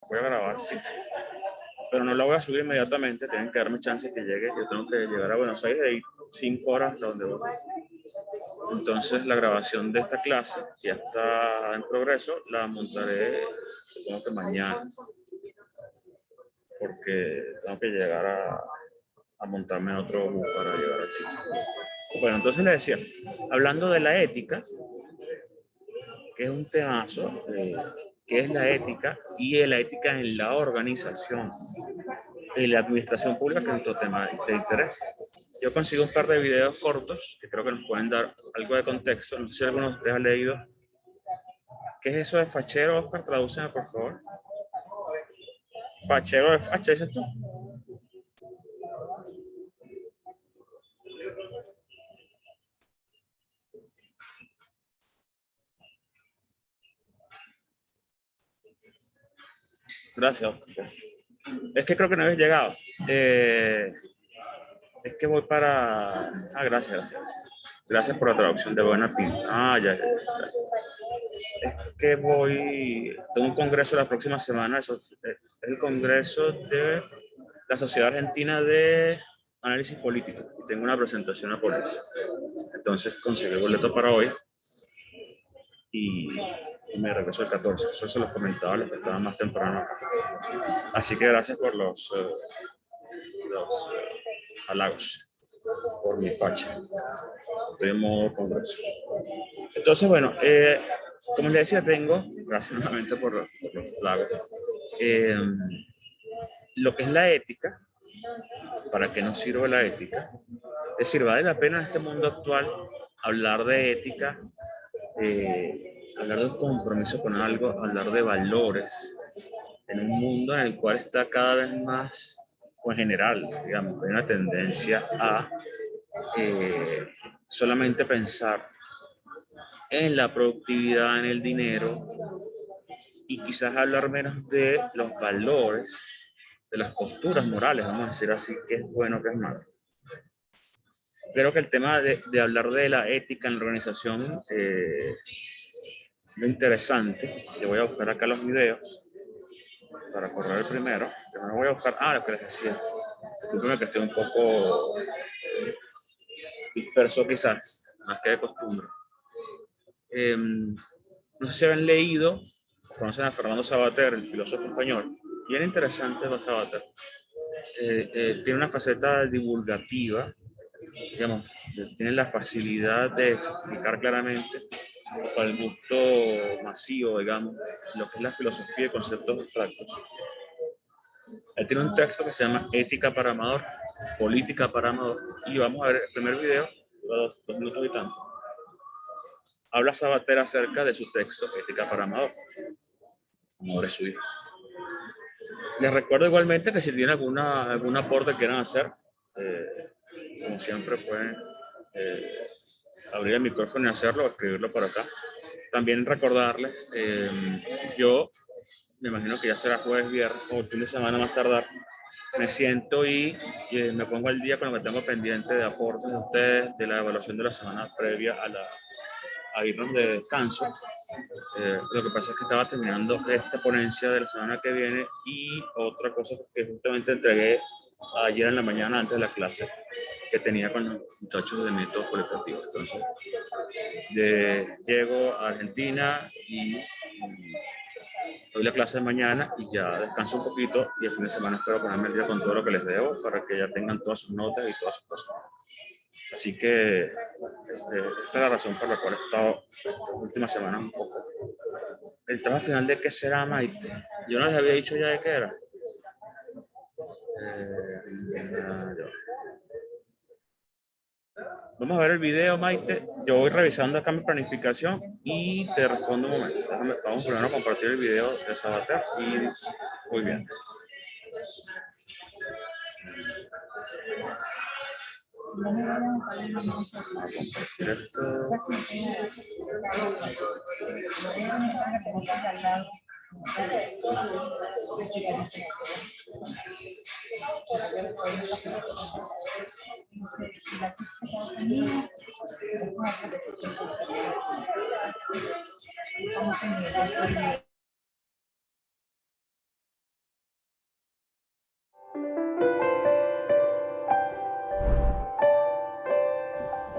voy a grabar, sí. Pero no la voy a subir inmediatamente, tienen que darme chance que llegue. Yo tengo que llegar a Buenos Aires y 5 horas donde voy. Entonces la grabación de esta clase ya está en progreso, la montaré supongo que mañana, porque tengo que llegar a montarme en otro bus para llegar al sitio. Bueno, entonces le decía, hablando de la ética, que es un temazo, que es la ética y la ética en la organización y la administración pública, que es otro tema de interés. Yo consigo un par de videos cortos que creo que nos pueden dar algo de contexto. No sé si alguno de ustedes ha leído. ¿Qué es eso de fachero, Oscar? Tradúceme, por favor. Fachero de facha, ¿dices tú? Gracias, Oscar. Es que creo que no habéis llegado. Es que voy para... Ah, gracias. Gracias por la traducción de buena pinta. Ah, ya. Gracias. Es que tengo un congreso la próxima semana, es el congreso de la Sociedad Argentina de Análisis Político. Y tengo una presentación a ponencia. Entonces conseguí el boleto para hoy y me regreso el 14. Eso se los comentaba a los que estaban más temprano. Así que gracias por los halagos, por mi facha. Estoy en modo congreso. Entonces, bueno, como les decía, gracias nuevamente por los halagos, lo que es la ética. ¿Para qué nos sirve la ética? Es decir, vale la pena en este mundo actual hablar de ética, hablar de un compromiso con algo, hablar de valores, en un mundo en el cual está cada vez más, o en general, digamos, hay una tendencia a solamente pensar en la productividad, en el dinero, y quizás hablar menos de los valores, de las posturas morales, vamos a decir así, qué es bueno, qué es malo. Creo que el tema de hablar de la ética en la organización es lo interesante. Yo voy a buscar acá los videos para correr el primero. Primero voy a buscar, lo que les decía. Disculpenme que estoy un poco disperso quizás, más que de costumbre. No sé si habían leído, conocen a Fernando Savater, el filósofo español. Bien interesante la Savater. Tiene una faceta divulgativa, digamos, tiene la facilidad de explicar claramente para el gusto masivo, digamos, lo que es la filosofía y conceptos abstractos. Él tiene un texto que se llama Ética para Amador, Política para Amador, y vamos a ver el primer video, 2 minutos y tanto. Habla Sabater acerca de su texto Ética para Amador. Amador es su hijo. Les recuerdo igualmente que si tienen algún aporte que quieran hacer, como siempre pueden abrir el micrófono y hacerlo o escribirlo por acá. También recordarles, yo me imagino que ya será jueves, viernes o el fin de semana más tardar, me siento y me pongo al día con lo que tengo pendiente de aportes de ustedes, de la evaluación de la semana previa a irnos de descanso. Lo que pasa es que estaba terminando esta ponencia de la semana que viene y otra cosa que justamente entregué ayer en la mañana antes de la clase que tenía con los muchachos de método cualitativo. Entonces, llego a Argentina y doy la clase de mañana y ya descanso un poquito y el fin de semana espero ponerme el día con todo lo que les debo para que ya tengan todas sus notas y todas sus cosas. Así que esta es la razón por la cual he estado estas últimas semanas un poco. El trabajo final de qué será, Maite. Yo no les había dicho ya de qué era. Vamos a ver el video, Maite. Yo voy revisando acá mi planificación y te respondo un momento. Vamos primero a compartir el video de Sabater y muy bien. Esto.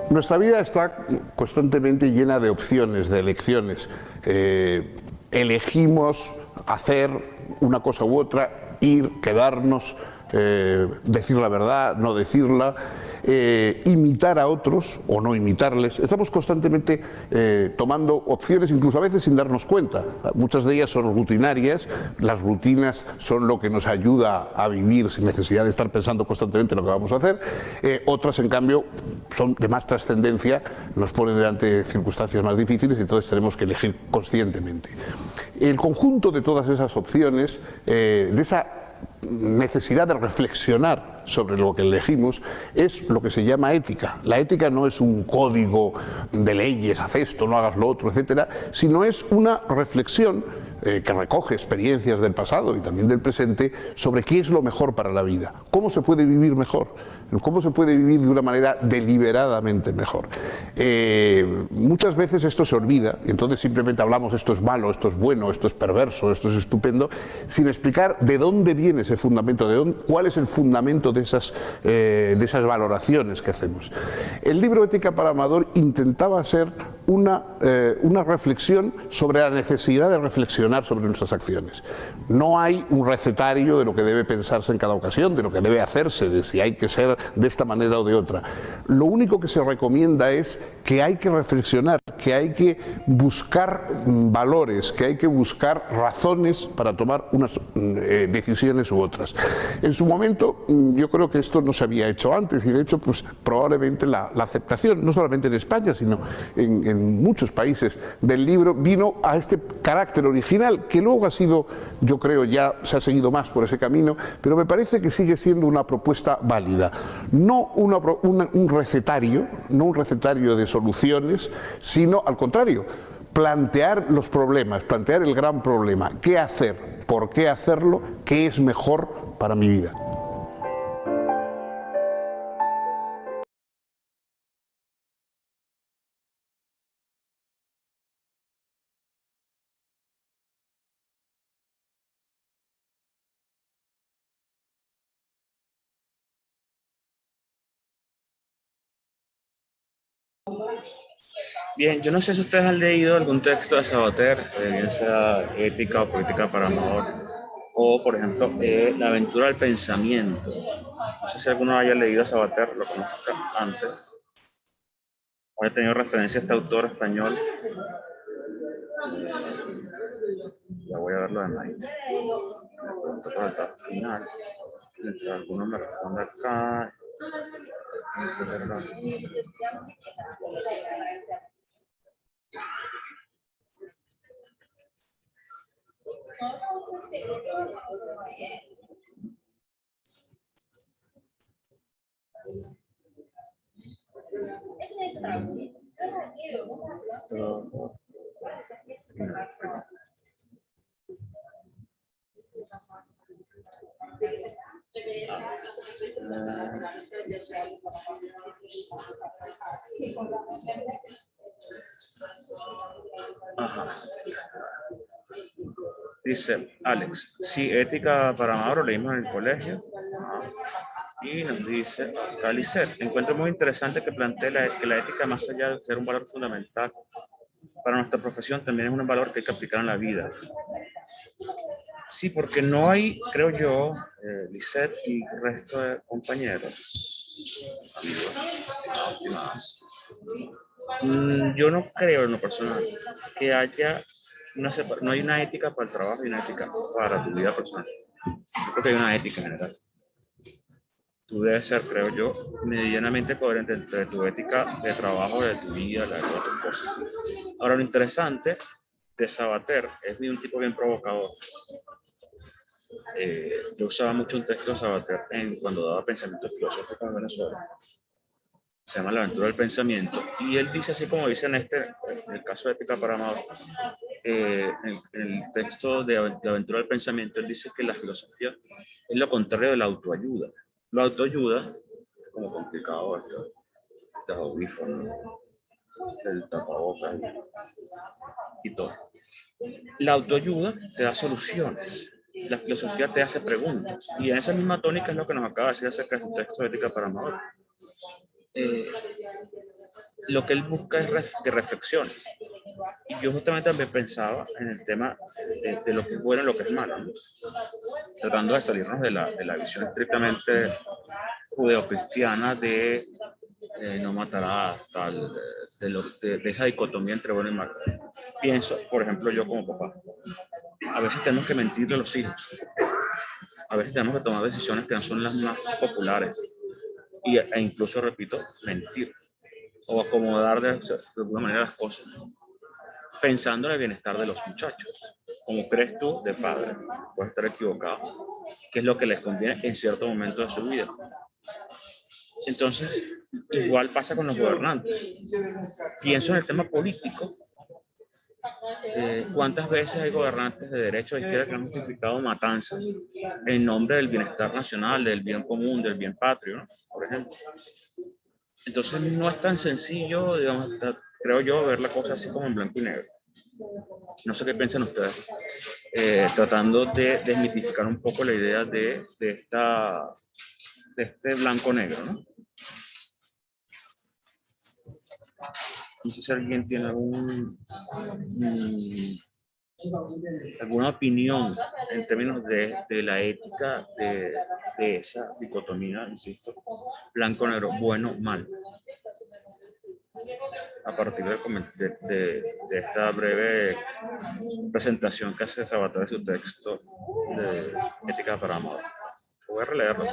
Nuestra vida está constantemente llena de opciones, de elecciones. Elegimos hacer una cosa u otra, ir, quedarnos, decir la verdad, no decirla, imitar a otros o no imitarles. Estamos constantemente tomando opciones, incluso a veces sin darnos cuenta. Muchas de ellas son rutinarias, las rutinas son lo que nos ayuda a vivir sin necesidad de estar pensando constantemente en lo que vamos a hacer. Otras, en cambio, son de más trascendencia, nos ponen delante circunstancias más difíciles y entonces tenemos que elegir conscientemente. El conjunto de todas esas opciones, de esa necesidad de reflexionar sobre lo que elegimos, es lo que se llama ética. La ética no es un código de leyes, haz esto, no hagas lo otro, etcétera, sino es una reflexión que recoge experiencias del pasado y también del presente sobre qué es lo mejor para la vida, cómo se puede vivir mejor, cómo se puede vivir de una manera deliberadamente mejor. Muchas veces esto se olvida y entonces simplemente hablamos esto es malo, esto es bueno, esto es perverso, esto es estupendo, sin explicar de dónde viene ese fundamento, cuál es el fundamento de esas valoraciones que hacemos. El libro Ética para Amador intentaba ser una reflexión sobre la necesidad de reflexionar sobre nuestras acciones. No hay un recetario de lo que debe pensarse en cada ocasión, de lo que debe hacerse, de si hay que ser de esta manera o de otra. Lo único que se recomienda es que hay que reflexionar, que hay que buscar valores, que hay que buscar razones para tomar unas decisiones u otras. En su momento, yo creo que esto no se había hecho antes y de hecho, pues probablemente la aceptación, no solamente en España, sino en muchos países del libro, vino a este carácter original que luego ha sido, yo creo, ya se ha seguido más por ese camino, pero me parece que sigue siendo una propuesta válida. No un recetario, no un recetario de soluciones, sino al contrario, plantear los problemas, plantear el gran problema, qué hacer, por qué hacerlo, qué es mejor para mi vida. Bien, yo no sé si ustedes han leído algún texto de Sabater, bien sea Ética o Política para Amador, o por ejemplo, La aventura del pensamiento. No sé si alguno haya leído a Sabater, lo conozca antes, o haya tenido referencia a este autor español. Ya voy a verlo de Night. Me pregunto por la etapa final. Mientras alguno me responde acá. Ajá. Dice Alex, sí, Ética para Amador lo leímos en el colegio. Y nos dice acá Lisette, encuentro muy interesante que plantee que la ética, más allá de ser un valor fundamental para nuestra profesión, también es un valor que hay que aplicar en la vida. Sí, porque no hay, creo yo, Lisette y el resto de compañeros, amigos, yo no creo en lo personal que haya no hay una ética para el trabajo y una ética para tu vida personal. Yo creo que hay una ética en general. Tú debes ser, creo yo, medianamente coherente entre tu ética de trabajo, de tu vida, la de todas tus cosas. Ahora, lo interesante de Sabater es un tipo bien provocador. Yo usaba mucho un texto de Sabater cuando daba pensamiento filosófico en Venezuela. Se llama La aventura del pensamiento. Y él dice, así como dice en el caso de Ética para Amador, en el texto de La aventura del pensamiento, él dice que la filosofía es lo contrario de la autoayuda. La autoayuda, es como complicado esto, los audífonos, el tapabocas y todo. La autoayuda te da soluciones. la filosofía te hace preguntas. Y en esa misma tónica es lo que nos acaba de decir acerca de su texto de Ética para Amador. Lo que él busca es que reflexiones. Y yo justamente también pensaba en el tema de lo que es bueno y lo que es malo, ¿no? Tratando de salirnos de la visión estrictamente judeocristiana de no matarás, tal, de esa dicotomía entre bueno y malo. Pienso, por ejemplo, yo como papá, a veces tenemos que mentirle a los hijos, a veces tenemos que tomar decisiones que no son las más populares, e incluso, repito, mentir, o acomodar de alguna manera las cosas, pensando en el bienestar de los muchachos. Como crees tú, de padre, puedes estar equivocado, qué es lo que les conviene en cierto momento de su vida. Entonces, igual pasa con los gobernantes. Pienso en el tema político. ¿Cuántas veces hay gobernantes de derecha o de izquierda que han justificado matanzas en nombre del bienestar nacional, del bien común, del bien patrio, ¿no? Por ejemplo. Entonces, no es tan sencillo, digamos, creo yo, ver la cosa así como en blanco y negro. No sé qué piensan ustedes. Tratando de desmitificar un poco la idea de este blanco-negro, ¿no? No sé si alguien tiene alguna opinión en términos de la ética de esa dicotomía, insisto, blanco-negro, bueno, mal. A partir de esta breve presentación que hace Sabater de su texto de Ética para Amador. Voy a releerlo.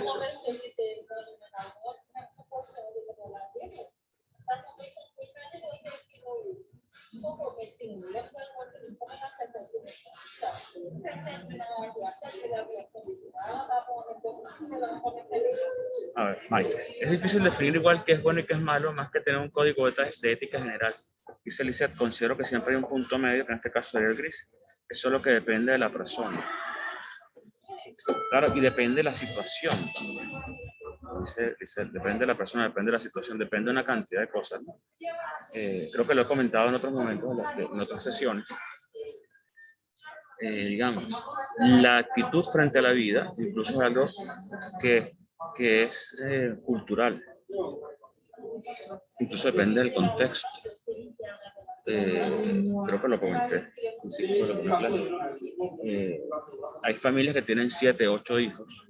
A ver, Mike, es difícil definir igual qué es bueno y qué es malo, más que tener un código de ética general. Dice Lizeth, considero que siempre hay un punto medio, que en este caso sería el gris. Eso es lo que depende de la persona. Claro, y depende de la situación también. Dice, depende de la persona, depende de la situación, depende de una cantidad de cosas, ¿no? Creo que lo he comentado en otros momentos, en otras sesiones. Digamos, la actitud frente a la vida, incluso es algo que es cultural. Incluso depende del contexto. Creo que lo comenté. Hay familias que tienen 7, 8 hijos,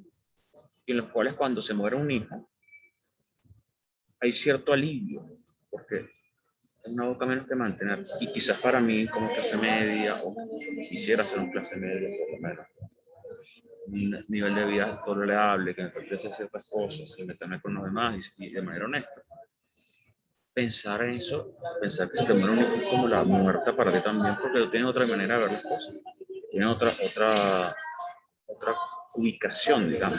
y en los cuales cuando se muere un hijo, hay cierto alivio, porque es una boca menos que mantener. Y quizás para mí, como clase media, o quisiera ser un clase media, por lo menos, un nivel de vida tolerable, que me permite hacer ciertas cosas, y meterme con los demás y de manera honesta. Pensar en eso, pensar que se te muere un hijo es como la muerte para ti también, porque tú tienes otra manera de ver las cosas, tienes otra ubicación, digamos,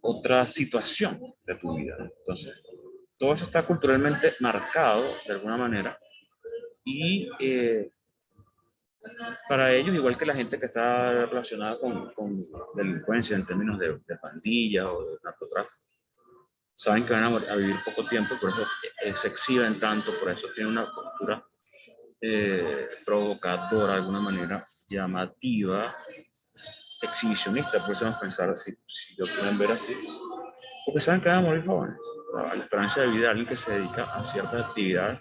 otra situación de tu vida. Entonces, todo eso está culturalmente marcado de alguna manera, y para ellos, igual que la gente que está relacionada con delincuencia en términos de pandilla o de narcotráfico, saben que van a vivir poco tiempo, por eso se exhiben tanto, por eso tienen una postura provocadora, de alguna manera llamativa, exhibicionista, podemos pensar así, si lo pueden ver así, porque saben que van a morir jóvenes. La esperanza de vida de alguien que se dedica a ciertas actividades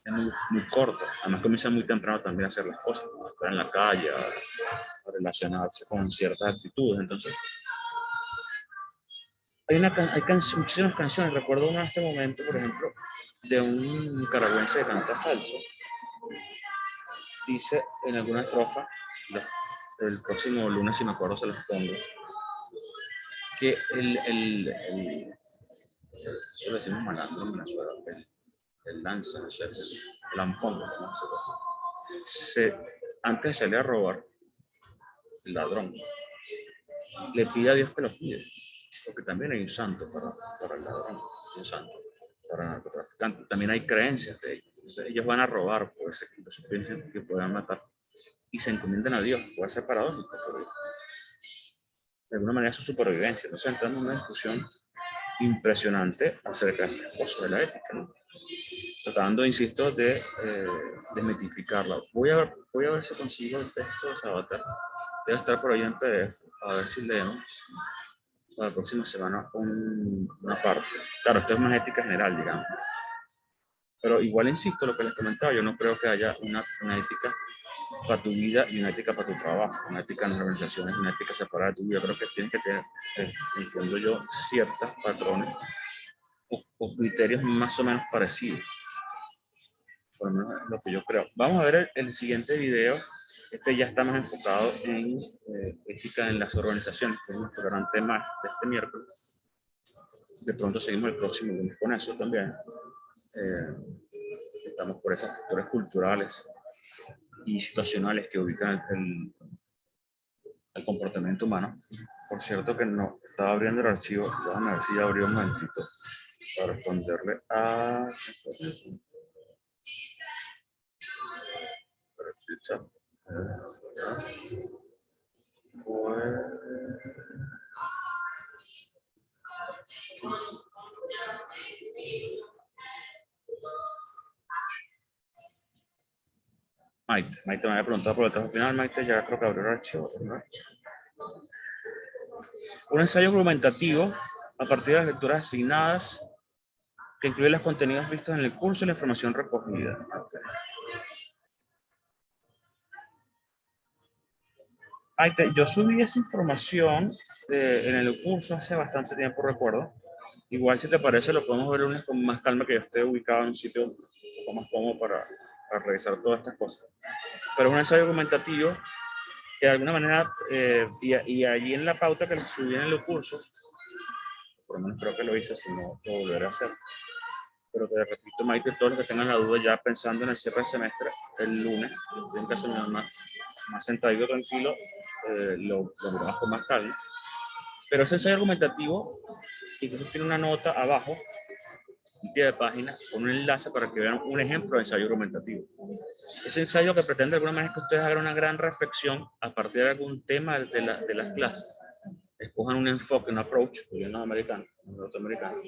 es muy corta. Además comienza muy temprano también a hacer las cosas, a estar en la calle, a relacionarse con ciertas actitudes. Entonces, hay muchísimas canciones. Recuerdo una en este momento, por ejemplo, de un nicaragüense que canta salsa. Dice en alguna estrofa, el próximo lunes, si me acuerdo, se los pongo, que eso le decimos malandro en Venezuela, el lanza, el ampón, ¿no? Antes de salir a robar, el ladrón le pide a Dios que lo pide, porque también hay un santo para el ladrón, un santo para el narcotraficante. También hay creencias de ellos. Entonces, ellos van a robar, pues ellos piensan que puedan matar y se encomiendan a Dios. Puede ser paradójico, pero de alguna manera es su supervivencia. Entonces entramos en una discusión impresionante acerca de estas cosas de la ética, ¿no? Tratando, insisto, de desmitificarla. Voy a ver si consigo el texto de Sabater Debe estar por ahí en PDF. A ver si leemos para la próxima semana una parte. Claro, esto es más ética general, digamos. Pero igual insisto, lo que les comentaba, yo no creo que haya una ética para tu vida y una ética para tu trabajo, una ética en las organizaciones, una ética separada de tu vida. Creo que tienes que tener, entiendo yo, ciertos patrones o criterios más o menos parecidos. Por lo menos es lo que yo creo. Vamos a ver el siguiente video. Este ya está más enfocado en ética en las organizaciones, que es nuestro gran tema de este miércoles. De pronto seguimos el próximo lunes con eso también. Estamos por esas factores culturales y situacionales que ubican el comportamiento humano. Por cierto que no, estaba abriendo el archivo, déjame ver si ya abrió un momentito para responderle a... Maite me había preguntado por el trabajo final. Maite ya creo que abrió el archivo, ¿verdad? Un ensayo argumentativo a partir de las lecturas asignadas que incluye los contenidos vistos en el curso y la información recogida. Okay. Maite, yo subí esa información en el curso hace bastante tiempo, recuerdo. Igual si te parece lo podemos ver lunes con más calma, que yo esté ubicado en un sitio un poco más cómodo para revisar todas estas cosas. Pero es un ensayo argumentativo que de alguna manera, y allí en la pauta que les subí en el curso, por lo menos creo que lo hice, si no lo volveré a hacer. Pero te repito, Maite, todos los que tengan la duda ya pensando en el cierre de semestre, el lunes, tienen que hacer más sentadito, tranquilo, lo miramos con más calma. Pero ese ensayo argumentativo, incluso tiene una nota abajo, un pie de página, con un enlace para que vean un ejemplo de ensayo argumentativo. Ese ensayo que pretende de alguna manera que ustedes hagan una gran reflexión a partir de algún tema de las clases. Escojan un enfoque, un approach, en los americanos, norteamericanos,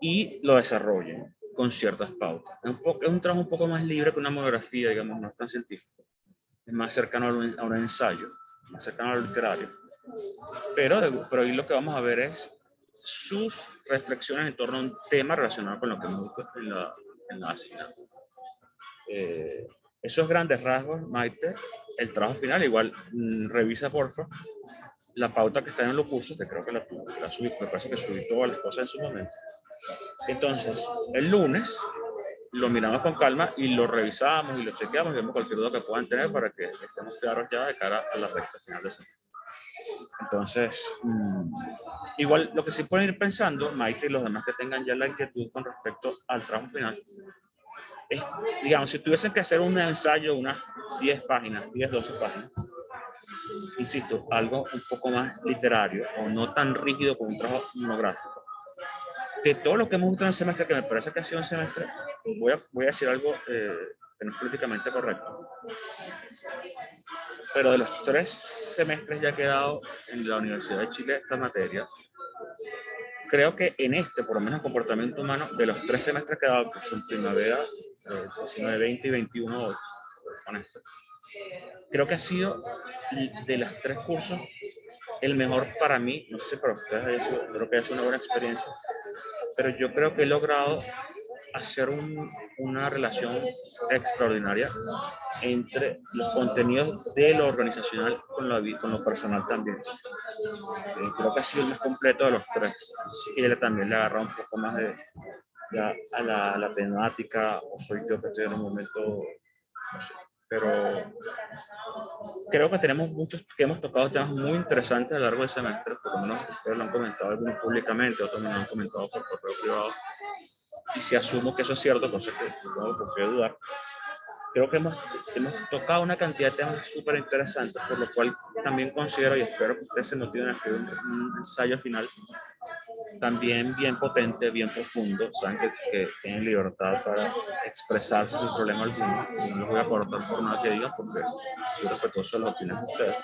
y lo desarrollen con ciertas pautas. Es un trabajo un poco más libre que una monografía, digamos, no es tan científico. Es más cercano a un ensayo, más cercano a lo literario. Pero ahí lo que vamos a ver es sus reflexiones en torno a un tema relacionado con lo que hemos visto en la asignatura. Esos grandes rasgos, Maite, el trabajo final, igual revisa porfa la pauta que está en los cursos, que creo que la subí, me parece que subí todas las cosas en su momento. Entonces, el lunes lo miramos con calma y lo revisamos y lo chequeamos y vemos cualquier duda que puedan tener para que estemos claros ya de cara a la recta final de semestre. Entonces, igual lo que sí pueden ir pensando, Maite y los demás que tengan ya la inquietud con respecto al trabajo final, es, digamos, si tuviesen que hacer un ensayo, unas 10 páginas, 10, 12 páginas, insisto, algo un poco más literario o no tan rígido como un trabajo monográfico. De todo lo que hemos visto en el semestre, que me parece que ha sido un semestre, voy a decir algo que no es políticamente correcto, pero de los 3 semestres ya que he dado en la Universidad de Chile esta materia, creo que en este, por lo menos comportamiento humano, de los 3 semestres que he dado, que son primavera, 19, 20 y 21 hoy, con esto, creo que ha sido de los 3 cursos el mejor para mí. No sé si para ustedes creo que es una buena experiencia, pero yo creo que he logrado hacer una relación extraordinaria entre los contenidos de lo organizacional con lo personal también. Creo que ha sido el más completo de los 3. Así que él también le agarra un poco más a la temática, o soy yo que estoy en un momento, no sé, pero creo que tenemos que hemos tocado temas muy interesantes a lo largo del semestre, por lo menos ustedes lo han comentado algunos públicamente, otros me lo han comentado por correo privado, y si asumo que eso es cierto, cosa que no tengo por qué dudar, creo que hemos tocado una cantidad de temas súper interesantes, por lo cual también considero y espero que ustedes se motiven a escribir un ensayo final también bien potente, bien profundo. Saben que tienen libertad para expresarse sin problema alguno. No les voy a cortar por nada que digan porque soy respetuoso de las opiniones de ustedes.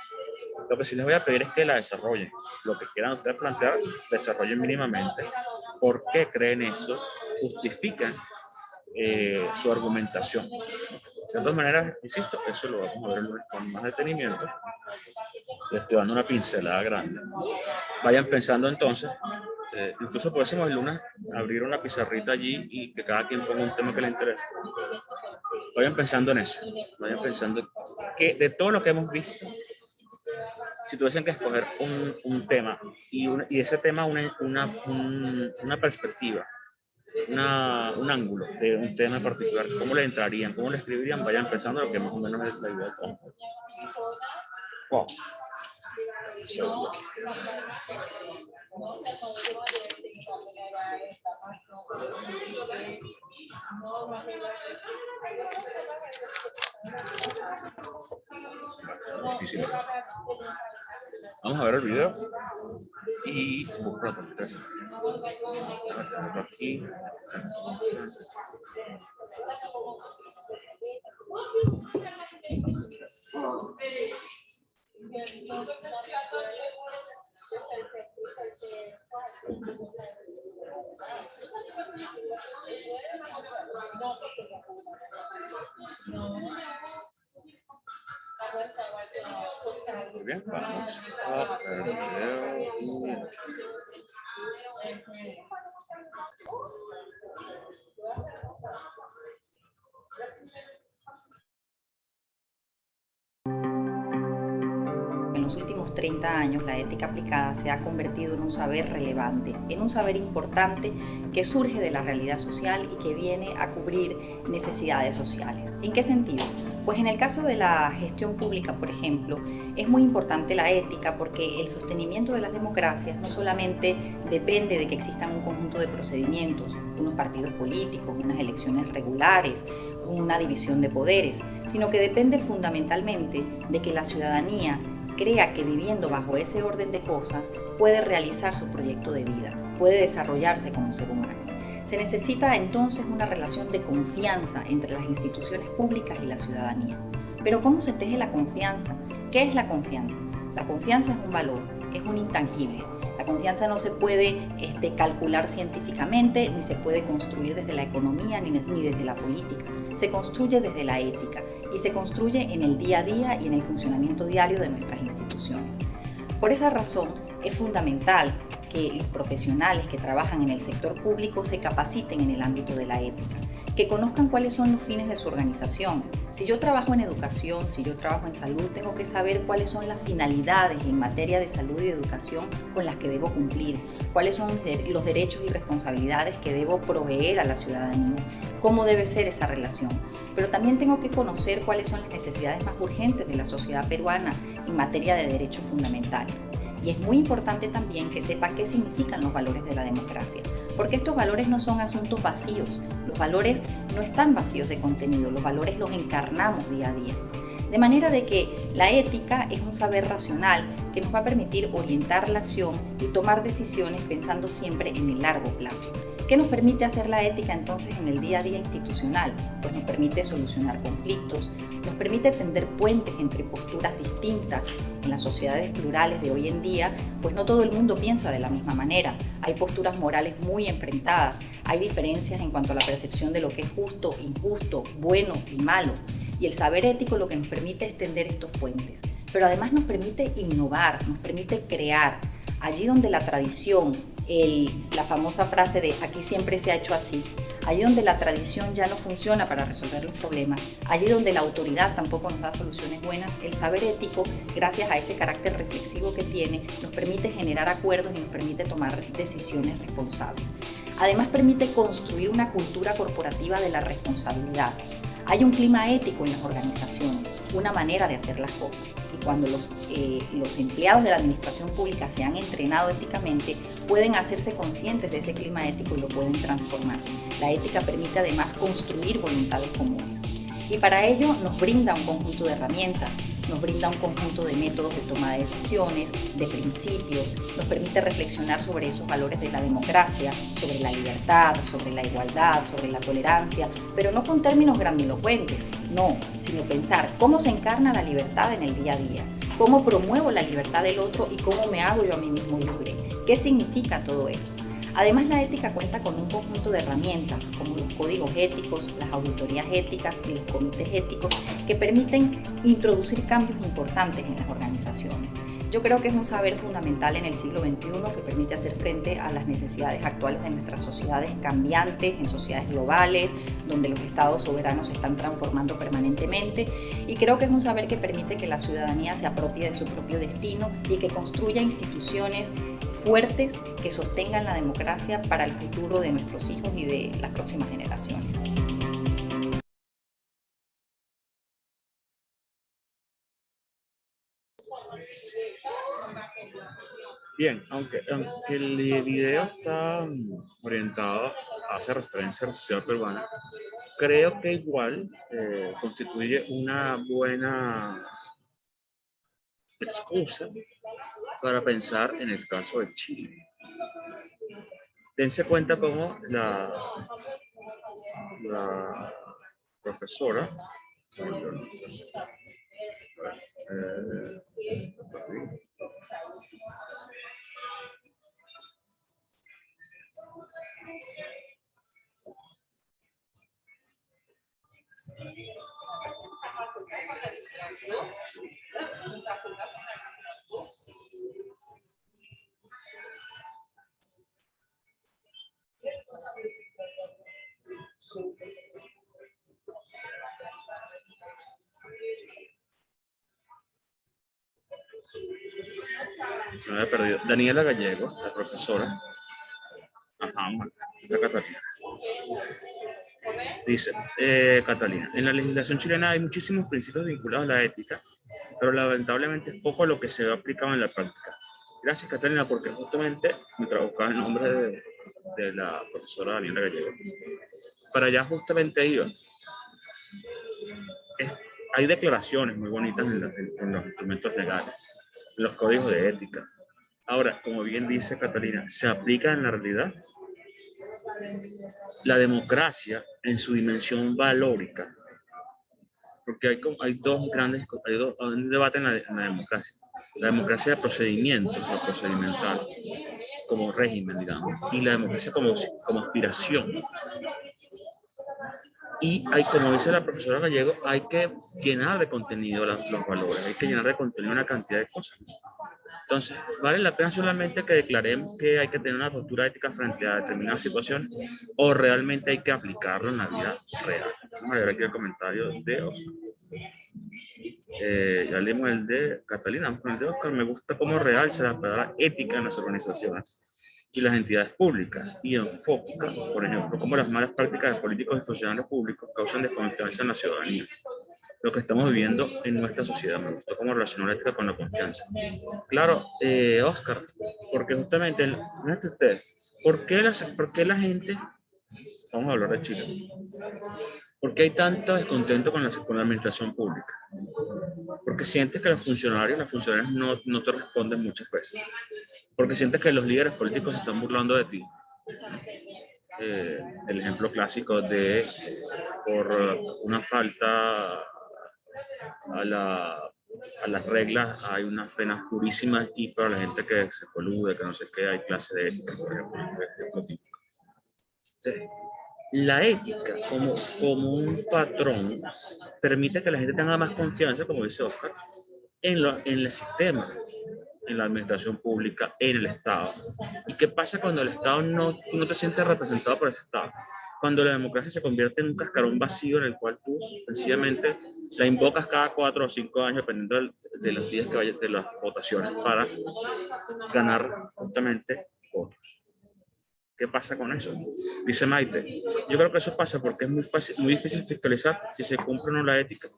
Lo que sí les voy a pedir es que la desarrollen. Lo que quieran ustedes plantear, desarrollen mínimamente. ¿Por qué creen eso? Justifican su argumentación. De todas maneras, insisto, eso lo vamos a ver con más detenimiento. le estoy dando una pincelada grande. Vayan pensando entonces, incluso pudiésemos el lunes abrir una pizarrita allí y que cada quien ponga un tema que le interese. Vayan pensando en eso, vayan pensando que de todo lo que hemos visto, si tuviesen que escoger un tema y ese tema una perspectiva, un ángulo de un tema particular, ¿cómo le entrarían? ¿Cómo le escribirían? Vayan pensando lo que más o menos es la idea de todo. Wow. Seguro. Difícil. Vamos a ver el video y busco la sorpresa. Aquí. Muy bien, vamos a ver el video. En los últimos 30 años, la ética aplicada se ha convertido en un saber relevante, en un saber importante que surge de la realidad social y que viene a cubrir necesidades sociales. ¿En qué sentido? Pues en el caso de la gestión pública, por ejemplo, es muy importante la ética porque el sostenimiento de las democracias no solamente depende de que existan un conjunto de procedimientos, unos partidos políticos, unas elecciones regulares, una división de poderes, sino que depende fundamentalmente de que la ciudadanía crea que viviendo bajo ese orden de cosas puede realizar su proyecto de vida, puede desarrollarse como ser humano. Se necesita entonces una relación de confianza entre las instituciones públicas y la ciudadanía. Pero ¿cómo se teje la confianza? ¿Qué es la confianza? La confianza es un valor, es un intangible. La confianza no se puede calcular científicamente, ni se puede construir desde la economía, ni desde la política. Se construye desde la ética y se construye en el día a día y en el funcionamiento diario de nuestras instituciones. Por esa razón, es fundamental que los profesionales que trabajan en el sector público se capaciten en el ámbito de la ética, que conozcan cuáles son los fines de su organización. Si yo trabajo en educación, si yo trabajo en salud, tengo que saber cuáles son las finalidades en materia de salud y de educación con las que debo cumplir, cuáles son los derechos y responsabilidades que debo proveer a la ciudadanía, cómo debe ser esa relación. Pero también tengo que conocer cuáles son las necesidades más urgentes de la sociedad peruana en materia de derechos fundamentales. Y es muy importante también que sepa qué significan los valores de la democracia, porque estos valores no son asuntos vacíos, los valores no están vacíos de contenido, los valores los encarnamos día a día. De manera de que la ética es un saber racional que nos va a permitir orientar la acción y tomar decisiones pensando siempre en el largo plazo. ¿Qué nos permite hacer la ética entonces en el día a día institucional? Pues nos permite solucionar conflictos, nos permite tender puentes entre posturas distintas. En las sociedades plurales de hoy en día, pues no todo el mundo piensa de la misma manera. Hay posturas morales muy enfrentadas, hay diferencias en cuanto a la percepción de lo que es justo, injusto, bueno y malo. Y el saber ético lo que nos permite es tender estos puentes. Pero además nos permite innovar, nos permite crear. Allí donde la tradición, la famosa frase de aquí siempre se ha hecho así, allí donde la tradición ya no funciona para resolver los problemas, allí donde la autoridad tampoco nos da soluciones buenas, el saber ético, gracias a ese carácter reflexivo que tiene, nos permite generar acuerdos y nos permite tomar decisiones responsables. Además permite construir una cultura corporativa de la responsabilidad. Hay un clima ético en las organizaciones, una manera de hacer las cosas. Y cuando los empleados de la administración pública se han entrenado éticamente, pueden hacerse conscientes de ese clima ético y lo pueden transformar. La ética permite además construir voluntades comunes. Y para ello nos brinda un conjunto de herramientas, nos brinda un conjunto de métodos de toma de decisiones, de principios, nos permite reflexionar sobre esos valores de la democracia, sobre la libertad, sobre la igualdad, sobre la tolerancia, pero no con términos grandilocuentes, no, sino pensar cómo se encarna la libertad en el día a día, cómo promuevo la libertad del otro y cómo me hago yo a mí mismo libre, qué significa todo eso. Además, la ética cuenta con un conjunto de herramientas, como los códigos éticos, las auditorías éticas y los comités éticos, que permiten introducir cambios importantes en las organizaciones. Yo creo que es un saber fundamental en el siglo XXI que permite hacer frente a las necesidades actuales de nuestras sociedades cambiantes, en sociedades globales, donde los estados soberanos se están transformando permanentemente, y creo que es un saber que permite que la ciudadanía se apropie de su propio destino y que construya instituciones fuertes que sostengan la democracia para el futuro de nuestros hijos y de las próximas generaciones. Bien, aunque el video está orientado, hace referencia a la sociedad peruana, creo que igual constituye una buena excusa para pensar en el caso de Chile. Dense cuenta cómo la profesora se me había perdido. Daniela Gallego, la profesora. Ajá, está Catalina. Dice, Catalina, en la legislación chilena hay muchísimos principios vinculados a la ética, pero lamentablemente es poco lo que se ve aplicado en la práctica. Gracias, Catalina, porque justamente me buscaba el nombre de la profesora Daniela Gallego. Para allá justamente iba. Hay declaraciones muy bonitas en los instrumentos legales, en los códigos de ética. Ahora, como bien dice Catalina, ¿se aplica en la realidad? La democracia en su dimensión valórica, porque hay un debate en la democracia. La democracia de procedimientos, lo procedimental, como régimen, digamos, y la democracia como aspiración. Y como dice la profesora Gallego, hay que llenar de contenido los valores, hay que llenar de contenido una cantidad de cosas. Entonces, ¿vale la pena solamente que declaremos que hay que tener una postura ética frente a determinadas situaciones o realmente hay que aplicarlo en la vida real? Vamos a ver aquí el comentario de Oscar. Ya leímos el de Catalina, vamos con el de Oscar. Me gusta cómo realza la palabra ética en las organizaciones y las entidades públicas y enfoca, por ejemplo, cómo las malas prácticas de políticos y funcionarios públicos causan desconfianza en la ciudadanía. Lo que estamos viviendo en nuestra sociedad. Me gustó cómo relacionó la ética con la confianza. Claro, Oscar, porque justamente, fíjate usted, ¿por qué la gente, vamos a hablar de Chile, por qué hay tanto descontento con la administración pública? Porque sientes que los funcionarios no te responden muchas veces. Porque sientes que los líderes políticos se están burlando de ti. El ejemplo clásico de por una falta a las reglas hay unas penas purísimas y para la gente que se colude, que no sé qué, hay clase de ética, por ejemplo. Sí. La ética como un patrón permite que la gente tenga más confianza, como dice Oscar, en el sistema, en la administración pública, en el Estado. ¿Y qué pasa cuando el Estado no te sientes representado por ese Estado? Cuando la democracia se convierte en un cascarón vacío en el cual tú sencillamente la invocas cada 4 o 5 años, dependiendo de los días que vayan de las votaciones, para ganar justamente votos. ¿Qué pasa con eso? Dice Maite, yo creo que eso pasa porque es muy difícil fiscalizar si se cumple o no la ética.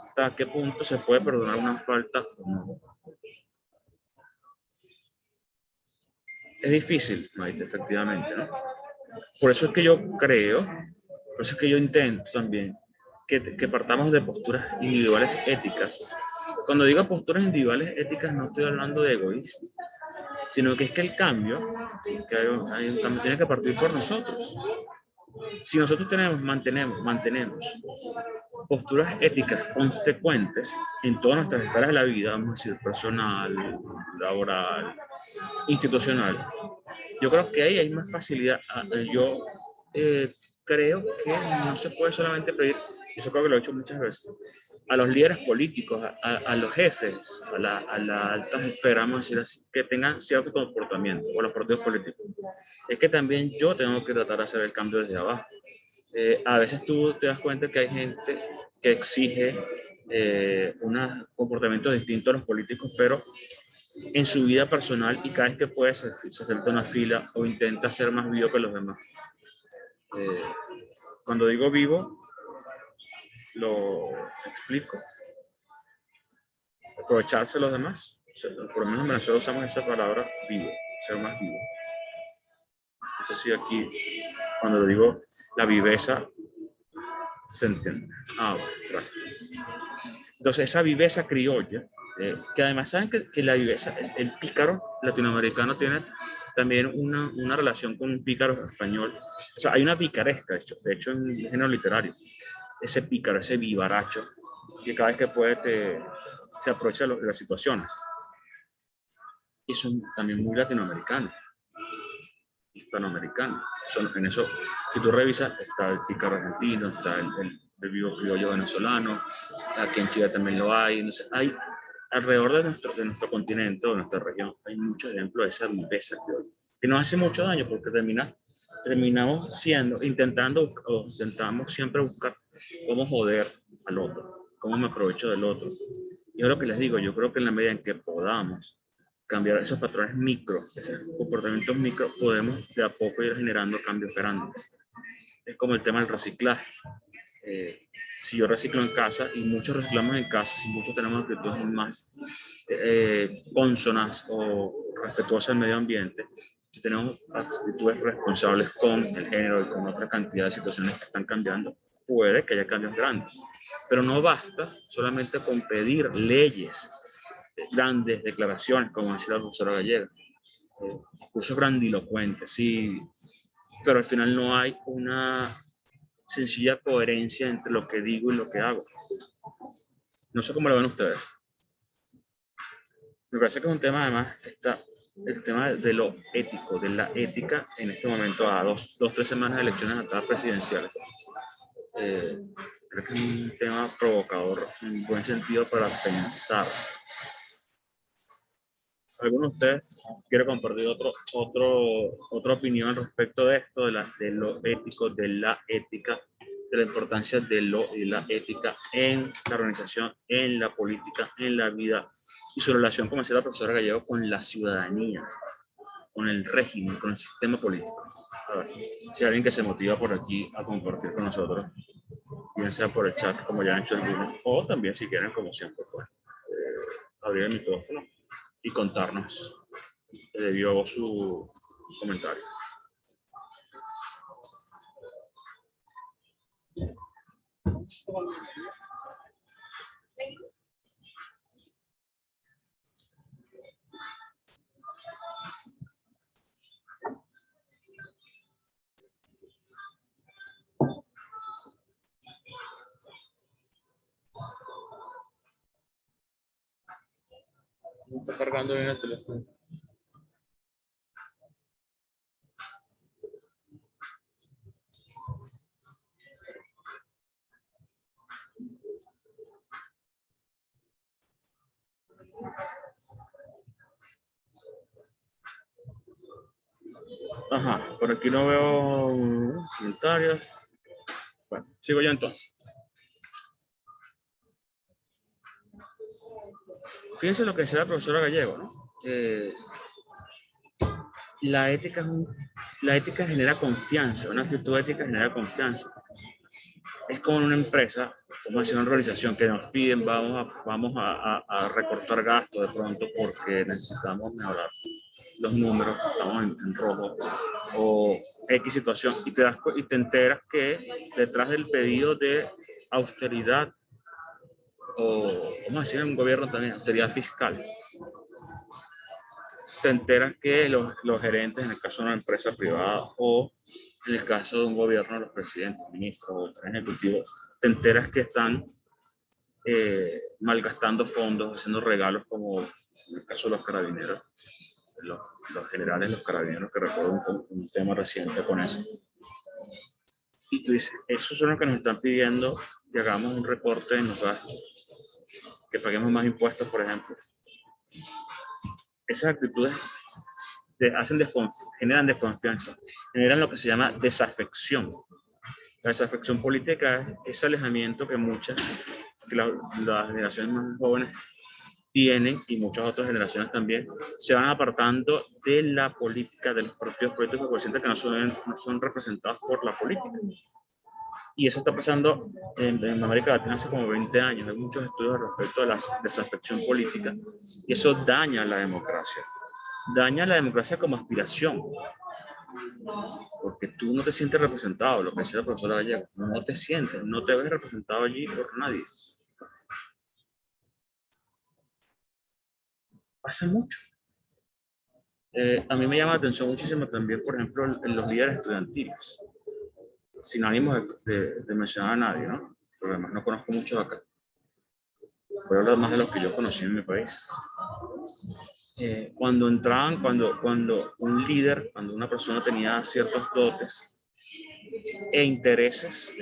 ¿Hasta qué punto se puede perdonar una falta o no? Es difícil, Maite, efectivamente, ¿no? Por eso es que yo creo, por eso es que yo intento también que partamos de posturas individuales éticas. Cuando digo posturas individuales éticas no estoy hablando de egoísmo, sino que es que el cambio, que hay un cambio, tiene que partir por nosotros. Si nosotros mantenemos posturas éticas consecuentes en todas nuestras esferas de la vida, vamos a decir, personal, laboral, institucional. Yo creo que ahí hay más facilidad. Yo creo que no se puede solamente pedir, eso creo que lo he hecho muchas veces, a los líderes políticos, a los jefes, a la alta esfera, vamos a decir así, que tengan cierto comportamiento, o los partidos políticos. Es que también yo tengo que tratar de hacer el cambio desde abajo. A veces tú te das cuenta que hay gente que exige un comportamiento distinto a los políticos, pero en su vida personal, y cada vez que puede se salta una fila o intenta ser más vivo que los demás. Cuando digo vivo, lo explico. Aprovecharse de los demás. O sea, por lo menos en Venezuela usamos esa palabra vivo, ser más vivo. No sé si aquí, cuando digo la viveza, se entiende. Ah, bueno, gracias. Entonces, esa viveza criolla, que además saben que la viveza, el pícaro latinoamericano tiene también una relación con un pícaro español. O sea, hay una picaresca, de hecho en el género literario. Ese pícaro, ese vivaracho, que cada vez que puede se aprovecha de las situaciones. Y son también muy latinoamericanos, hispanoamericanos. En eso, si tú revisas, está el pícaro argentino, está el vivo criollo venezolano, aquí en Chile también lo hay. Entonces, hay alrededor de nuestro continente, de nuestra región, hay muchos ejemplos de esa viveza criolla, que nos hace mucho daño porque terminamos intentamos siempre buscar cómo joder al otro, cómo me aprovecho del otro. Y es lo que les digo, yo creo que en la medida en que podamos cambiar esos patrones micro, esos comportamientos micro, podemos de a poco ir generando cambios grandes. Es como el tema del reciclaje. Si yo reciclo en casa, y muchos reciclamos en casa, si muchos tenemos actitudes más cónsonas o respetuosas del medio ambiente, si tenemos actitudes responsables con el género y con otra cantidad de situaciones que están cambiando, puede que haya cambios grandes. Pero no basta solamente con pedir leyes, grandes declaraciones, como decía la profesora Gallega, discursos grandilocuentes, sí, pero al final no hay una sencilla coherencia entre lo que digo y lo que hago. No sé cómo lo ven ustedes. Me parece que es un tema, además, está el tema de lo ético, de la ética en este momento, a dos, 3 semanas de elecciones acá presidenciales. Creo que es un tema provocador, en buen sentido, para pensar. ¿Alguno de ustedes quiere compartir otra opinión al respecto de esto, de lo ético, de la ética, de la importancia de la ética en la organización, en la política, en la vida, y su relación, como decía la profesora Gallego, con la ciudadanía, con el régimen, con el sistema político? A ver, si hay alguien que se motiva por aquí a compartir con nosotros, bien sea por el chat, como ya han hecho algunos, o también si quieren, como siempre, pues, abrir el micrófono y contarnos dio su comentario. Está cargando bien el teléfono. Ajá, por aquí no veo comentarios. Bueno, sigo yo entonces. Fíjense lo que decía la profesora Gallego, ¿no? La ética genera confianza, una actitud ética genera confianza. Es como en una empresa, como en una organización que nos piden, vamos a recortar gastos de pronto porque necesitamos mejorar los números, estamos en rojo, o X situación, y te enteras que detrás del pedido de austeridad, o vamos a decir en un gobierno también, austeridad fiscal, te enteras que los gerentes, en el caso de una empresa privada, o en el caso de un gobierno, los presidentes, ministros o ejecutivos, te enteras que están malgastando fondos, haciendo regalos, como en el caso de los carabineros, los generales, los carabineros, que recuerdo un tema reciente con eso. Y tú dices, esos son los que nos están pidiendo que hagamos un recorte en los gastos, que paguemos más impuestos, por ejemplo. Esas actitudes generan desconfianza, generan lo que se llama desafección. La desafección política es ese alejamiento que las generaciones más jóvenes tienen, y muchas otras generaciones también, se van apartando de la política, de los partidos políticos, porque sienten que no son representados por la política. Y eso está pasando en América Latina hace como 20 años. Hay muchos estudios respecto a la desafección política, y eso daña la democracia. Daña la democracia como aspiración, porque tú no te sientes representado, lo que decía la profesora Gallego, no te sientes, no te ves representado allí por nadie. Pasa mucho. A mí me llama la atención muchísimo también, por ejemplo, en los líderes estudiantiles, sin ánimo de mencionar a nadie, ¿no? Porque además no conozco muchos acá. Voy a hablar más de los que yo conocí en mi país. Cuando un líder, cuando una persona tenía ciertos dotes e intereses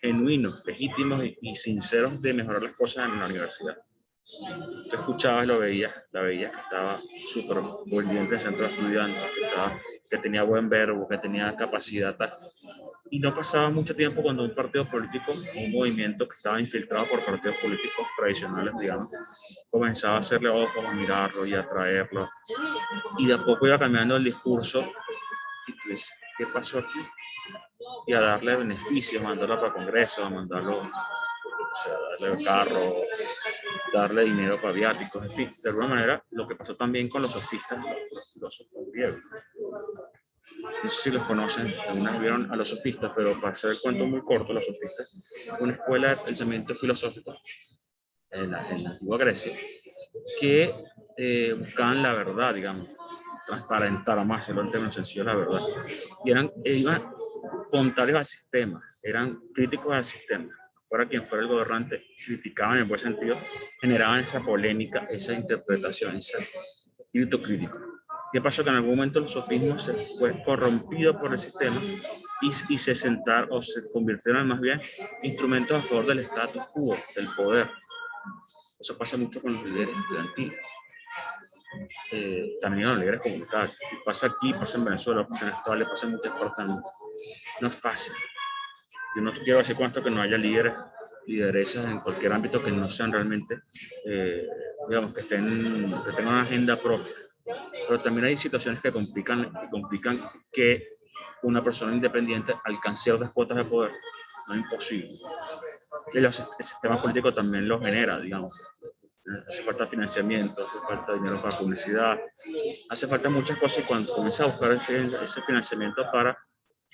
genuinos, legítimos y sinceros de mejorar las cosas en la universidad, tú escuchabas, la veías que estaba súper pendiente del centro de estudiantes, que tenía buen verbo, que tenía capacidad tal. Y no pasaba mucho tiempo cuando un partido político, un movimiento que estaba infiltrado por partidos políticos tradicionales, digamos, comenzaba a hacerle ojos, a mirarlo y a traerlo. Y de a poco iba cambiando el discurso. Y tú dices, ¿qué pasó aquí? Y a darle beneficios, mandarlo para Congreso, a mandarlo, o sea, darle carro, darle dinero para viáticos, en fin. De alguna manera, lo que pasó también con los sofistas, los filósofos griegos. No sé si los conocen, algunas vieron a los sofistas, pero para hacer el cuento muy corto, los sofistas, una escuela de pensamiento filosófico en la antigua Grecia, que buscaban la verdad, digamos, transparentar más, hacerlo en términos sencillos, la verdad. Y iban contrarios al sistema, eran críticos al sistema. Fuera quien fuera el gobernante, criticaban en buen sentido, generaban esa polémica, esa interpretación, ese espíritu crítico. ¿Qué pasó? Que en algún momento el sofismo se fue corrompido por el sistema y se convirtieron más bien instrumentos a favor del status quo, del poder. Eso pasa mucho con los líderes estudiantiles. También con los líderes comunitarios. Y pasa aquí, pasa en Venezuela, pasa en Australia, pasa en muchas partes del mundo. No es fácil. Yo no quiero decir con esto que no haya lideresas en cualquier ámbito que no sean realmente, digamos, que tengan una agenda propia. Pero también hay situaciones que complican que una persona independiente alcance ciertas cuotas de poder. No es imposible. Y el sistema político también lo genera, digamos. Hace falta financiamiento, hace falta dinero para publicidad, hace falta muchas cosas, y cuando comienzas a buscar ese financiamiento para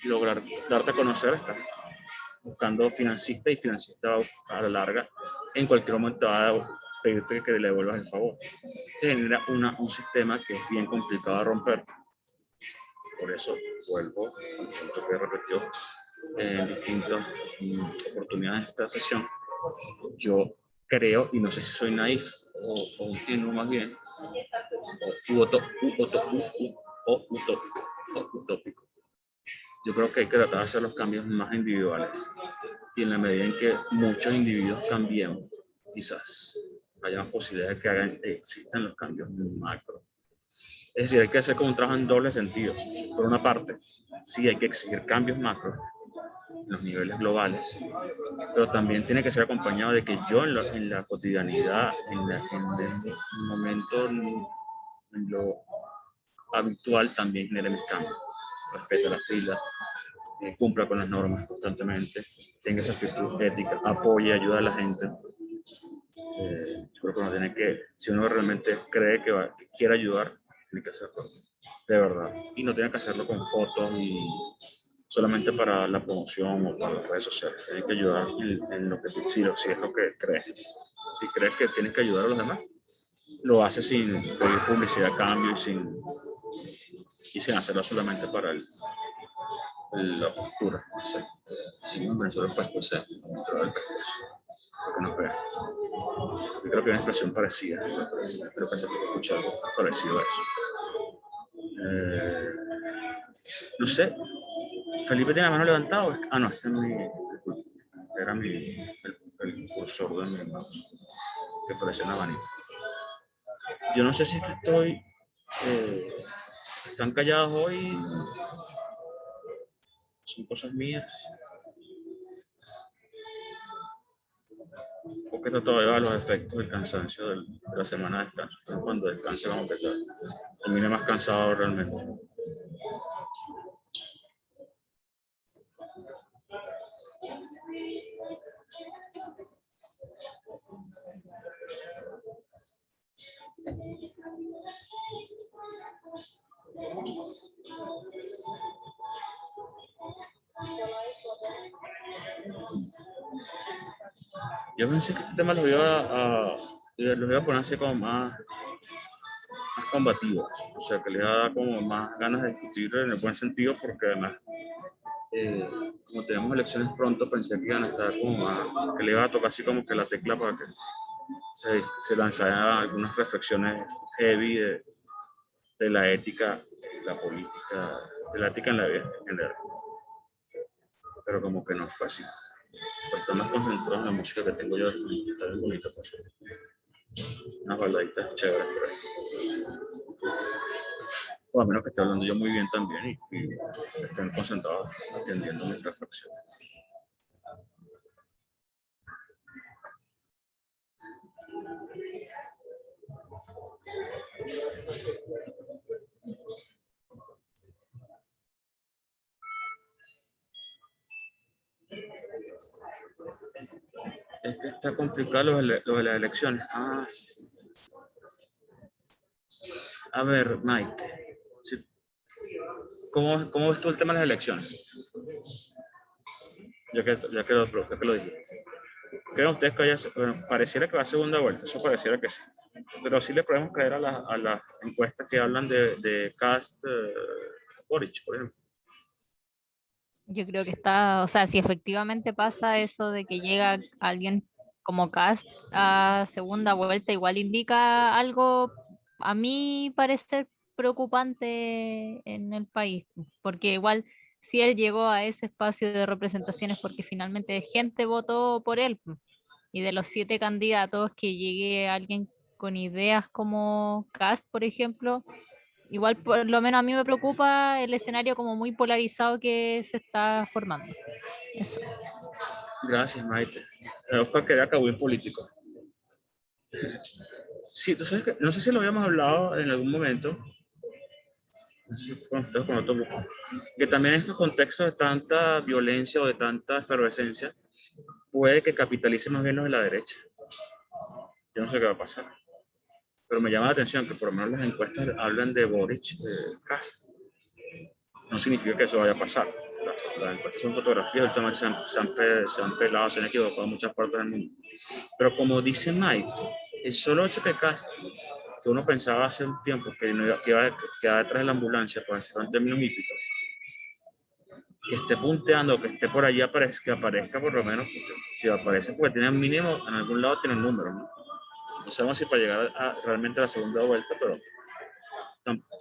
lograr darte a conocer, estás buscando financista, y financista a la larga en cualquier momento va a pedirte que le devuelvas el favor. Se genera un sistema que es bien complicado de romper. Por eso vuelvo al punto que he repetido en distintas oportunidades de esta sesión. Yo creo, y no sé si soy naif o ingenuo más bien, o utópico. Yo creo que hay que tratar de hacer los cambios más individuales. Y en la medida en que muchos individuos cambiemos, quizás haya más posibilidades de que existan los cambios macro. Es decir, hay que hacer como un trabajo en doble sentido. Por una parte, sí hay que exigir cambios macro en los niveles globales, pero también tiene que ser acompañado de que yo en la cotidianidad, en el momento, en lo habitual, también genere mis cambios. Respete la fila, cumpla con las normas constantemente, tenga esa actitud ética, apoye, ayuda a la gente. Creo que uno tiene que, si uno realmente cree que quiere ayudar, tiene que hacerlo de verdad. Y no tiene que hacerlo con fotos y solamente para la promoción o para las redes sociales. Tiene que ayudar en lo que si es lo que crees. Si crees que tienes que ayudar a los demás, lo haces sin pedir publicidad a cambio y sin hacerlo solamente la postura, no sé. Si en Venezuela pues posee dentro del pescuezo, porque no pega. Yo creo que hay una expresión parecida, creo que se puede escuchar algo parecido a eso. No sé, Felipe tiene la mano levantada. Ah, no, este es era el cursor de mi mano, que parecía una manita. Yo no sé si es que están callados hoy, son cosas mías, o que trato de llevar los efectos del cansancio de la semana de descanso. Entonces, cuando descanse, como que termine más cansado realmente. Yo pensé que este tema lo iba a poner así como más combativo, o sea, que le iba a dar como más ganas de discutir en el buen sentido, porque además, como tenemos elecciones pronto, pensé que iban a estar como más, que le iba a tocar así como que la tecla para que se lanzaran algunas reflexiones heavy de la ética, la política, de la ética en la vida en general. Pero como que no fue así. Pues estoy más concentrado en la música que tengo yo, y está bien bonita, pues. Unas baladitas chéveres por ahí. O a menos que esté hablando yo muy bien también y estén concentrados atendiendo mis reflexiones. Es que está complicado lo de las elecciones. Ah, sí. A ver, Mike, sí. ¿Cómo ves tú el tema de las elecciones? Ya que lo dijiste. ¿Creen ustedes que pareciera que va a segunda vuelta? Eso pareciera que sí. Pero sí le podemos creer a las encuestas que hablan de Cast Boric, por ejemplo. Yo creo que está, o sea, si efectivamente pasa eso de que llega alguien como Cast a segunda vuelta, igual indica algo, a mí parecer preocupante en el país, porque igual si él llegó a ese espacio de representaciones porque finalmente gente votó por él, y de los 7 candidatos que llegue alguien con ideas como Cast, por ejemplo, igual por lo menos a mí me preocupa el escenario como muy polarizado que se está formando. Eso. Gracias, Maite. Oscar quería acabó en político. Sí, tú sabes que, no sé si lo habíamos hablado en algún momento, no sé si con otro grupo, que también en estos contextos de tanta violencia o de tanta efervescencia, puede que capitalice más bien los de la derecha. Yo no sé qué va a pasar. Pero me llama la atención que por lo menos las encuestas hablan de Boric, Cast. No significa que eso vaya a pasar. Las encuestas son fotografías, el tema se han pelado, se han equivocado en muchas partes del mundo. Pero como dice Mike, el solo hecho que Cast, que uno pensaba hace un tiempo que iba detrás de la ambulancia, para decirlo en términos hípicos, que esté punteando, que esté por allí, que aparezca por lo menos, porque si aparece porque tiene un mínimo, en algún lado tiene un número, ¿no? No sabemos si para llegar realmente a la segunda vuelta, pero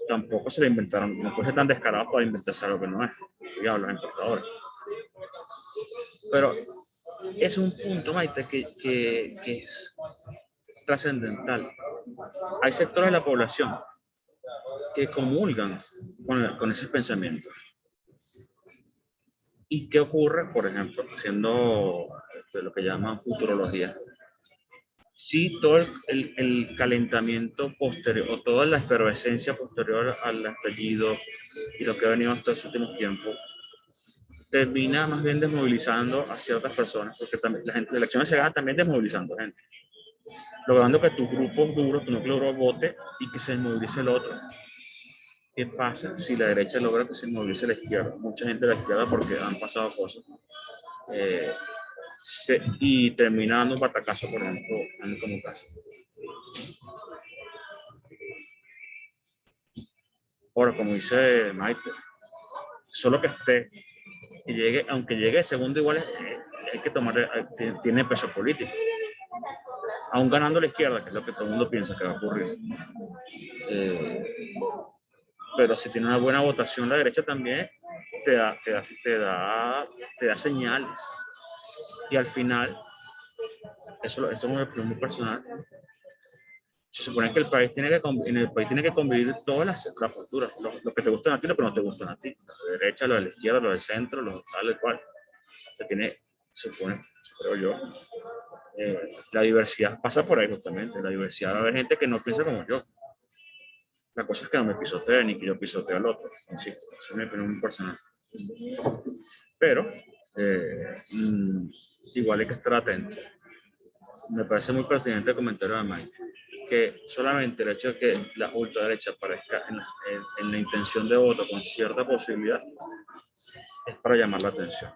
tampoco se le inventaron, no puede ser tan descarado para inventarse algo que no es, digamos, los importadores. Pero es un punto, Maite, que es trascendental. Hay sectores de la población que comulgan con ese pensamiento. ¿Y qué ocurre, por ejemplo, haciendo lo que llaman futurología? Si todo el calentamiento posterior o toda la efervescencia posterior al apellido y lo que ha venido hasta estos últimos tiempos termina más bien desmovilizando a ciertas personas, porque también la elecciones se gana también desmovilizando gente, logrando que tu grupo duro, tu núcleo duro vote y que se desmovilice el otro. ¿Qué pasa si la derecha logra que se movilice la izquierda? Mucha gente de la izquierda, porque han pasado cosas, y termina dando un batacazo, por ejemplo, como Cast. Ahora, como dice Maite, solo que esté aunque llegue segundo, igual hay que tomar, tiene peso político. Aún ganando la izquierda, que es lo que todo el mundo piensa que va a ocurrir. Pero si tiene una buena votación, la derecha también te da señales. Y al final, esto es una opinión muy personal, se supone que en el país tiene que convivir todas las posturas, lo que te gustan a ti, lo que no te gustan a ti, lo de derecha, lo de la izquierda, lo del centro, lo tal, el cual. Se supone, creo yo, la diversidad pasa por ahí justamente, la diversidad va a haber gente que no piensa como yo. La cosa es que no me pisoteen ni que yo pisotee al otro, insisto, esa es mi opinión muy personal. Pero, igual hay que estar atento. Me parece muy pertinente el comentario de Mike, que solamente el hecho de que la ultraderecha aparezca en la intención de voto con cierta posibilidad es para llamar la atención.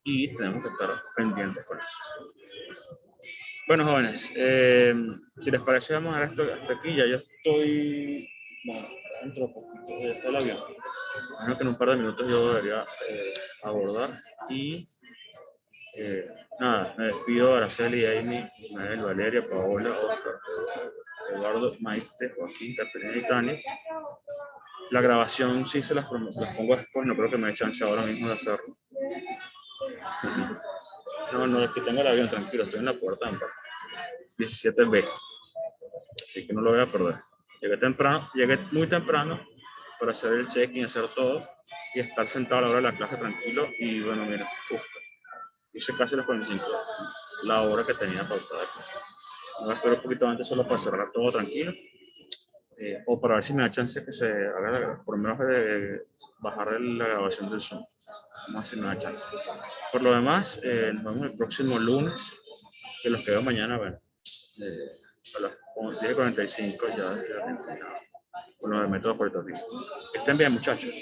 Y tenemos que estar pendientes con eso. Bueno, jóvenes, si les parece, vamos a ver esto hasta aquí. Ya yo estoy, bueno, dentro de poquito del avión. Bueno, que en un par de minutos yo debería abordar. Y nada, me despido de Araceli, Amy, Ismael, Valeria, Paola, Oscar, Eduardo, Maite, Joaquín, Caterina y Tania. La grabación sí se las pongo después, no creo que me dé chance ahora mismo de hacerlo. No, es que tengo el avión, tranquilo, estoy en la puerta, 17B, así que no lo voy a perder. Llegué muy temprano para hacer el check-in, hacer todo y estar sentado a la hora de la clase tranquilo. Y bueno, mira, justo, hice casi las 45, la hora que tenía pautada de clase. Me voy a esperar un poquito antes solo para cerrar todo tranquilo, o para ver si me da chance que se haga, por lo menos bajar la grabación del Zoom. Vamos a ver si me da chance. Por lo demás, nos vemos el próximo lunes, que los que veo mañana, bueno, a las 10:45 ya con los métodos cualitativos. Que estén bien, muchachos.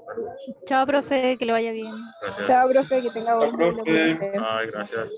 Saludos. Chao, profe, que le vaya bien. Gracias. Chao, profe, que tenga buen vuelo. Ay, gracias.